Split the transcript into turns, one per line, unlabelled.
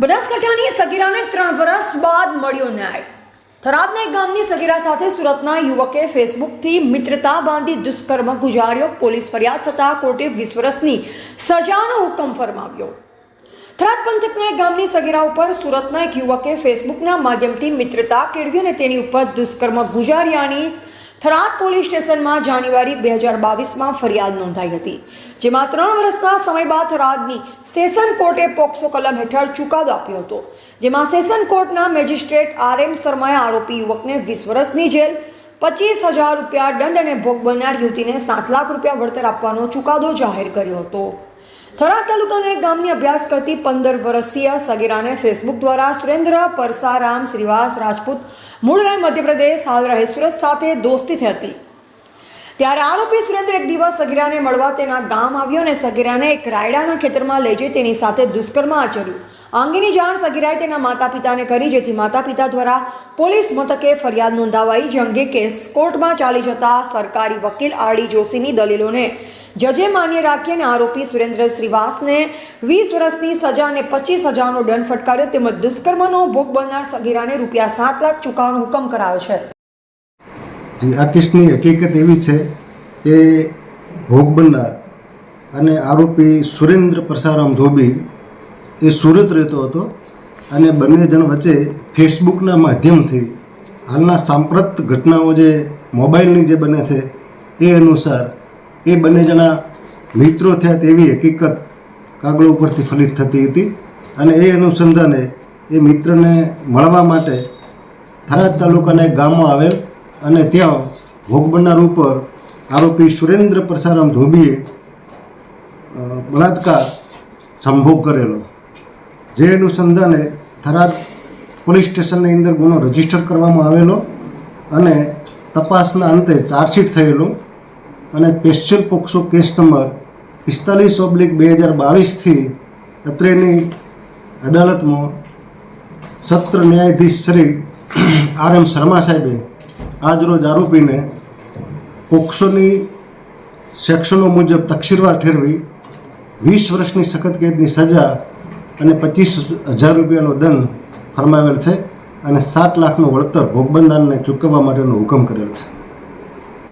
બનાસકાંઠાની સગીરાને 3 વર્ષ બાદ મળ્યો ન્યાય। થરાદના એક ગામની સગીરા સાથે સુરતના યુવકે ફેસબુકથી મિત્રતા બાંધી દુષ્કર્મ ગુજાર્યો। પોલીસ ફરિયાદ થતાં કોર્ટે 20 વર્ષની સજાનો હુકમ ફરમાવ્યો। થરાદ પંથકના એક ગામની સગીરા ઉપર સુરતના એક યુવકે ફેસબુકના માધ્યમથી મિત્રતા કેળવી અને તેની ઉપર દુષ્કર્મ ગુજાર્યાની થરાદ પોલીસ સ્ટેશનમાં જાન્યુઆરી 2022માં ફરિયાદ નોંધાઈ હતી, જેમાં 3 વર્ષના સમય બાદ થરાદની સેશન કોર્ટે પોક્સો કલમ હેઠળ ચુકાદો આપ્યો હતો, જેમાં સેશન કોર્ટના મેજિસ્ટ્રેટ RM શર્માએ આરોપી યુવકને 20 વર્ષની જેલ, 25,000 રૂપિયા દંડ અને ભોગ બનનાર યુવતીને 7 લાખ રૂપિયા વળતર આપવાનો ચુકાદો જાહેર કર્યો હતો। થરાદ તાલુકાના એક ગામની અભ્યાસ કરતી 15 વર્ષીય સગીરાને ફેસબુક દ્વારા સુરેન્દ્ર પરસારામ શ્રીવાસ રાજપૂત મૂળ રહે મધ્યપ્રદેશ હાલ રહે સુરત સાથે દોસ્તી થઈ હતી। ત્યારે આરોપી સુરેન્દ્ર એક દિવસ સગીરાને મળવા તેના ગામ આવ્યો અને સગીરાને એક રાયડાના ખેતરમાં લઈ જઈ તેની સાથે દુષ્કર્મ આચર્યું। આ અંગેની જાણ સગીરાએ તેના માતા પિતાને કરી, જેથી માતા પિતા દ્વારા પોલીસ મથકે ફરિયાદ નોંધાવાઈ, જે અંગે કેસ કોર્ટમાં ચાલી જતા સરકારી વકીલ RD જોશીની દલીલોને જજે માન્ય રાખી અને આરોપી સુરેન્દ્ર શ્રીવાસને 20 વર્ષની સજા અને 25,000નો દંડ ફટકાર્યો, તેમજ દુષ્કર્મનો ભોગ બનનાર સગીરાને રૂપિયા 7 લાખ ચૂકવવાનો હુકમ કરાયો છે।
આ કેસની હકીકત એવી છે કે ભોગ બનનાર અને આરોપી સુરેન્દ્ર પરસારામ ધોબી એ સુરત રહેતો હતો અને બંને જણ વચ્ચે ફેસબુકના માધ્યમથી હાલના સાંપ્રત ઘટનાઓ જે મોબાઈલની જે બને છે એ અનુસાર એ બંને જણા મિત્રો થયા તેવી હકીકત કાગળ ઉપરથી ફલિત થતી હતી અને એ અનુસંધાને એ મિત્રને મળવા માટે થરાદ તાલુકાના એક ગામમાં આવેલ અને ત્યાં ભોગ બનનાર ઉપર આરોપી સુરેન્દ્ર પરસારામ ધોબીએ બળાત્કાર સંભોગ કરેલો, જે અનુસંધાને થરાદ પોલીસ સ્ટેશનની અંદર ગુનો રજીસ્ટર કરવામાં આવેલો અને તપાસના અંતે ચાર્જશીટ થયેલો અને સ્પેશિયલ પોક્સો કેસ નંબર 45/2022થી અત્રેની અદાલતમાં સત્ર ન્યાયાધીશ શ્રી RM શર્મા સાહેબે આજરોજ આરોપીને પોક્સોની સેક્શનો મુજબ તકસીરવાર ઠેરવી 20 વર્ષની સખત કેદની સજા અને 25,000 રૂપિયાનો દંડ ફરમાવેલ છે અને 7 લાખનું વળતર ભોગ બનનારને ચૂકવવા માટેનો હુકમ કરેલ છે।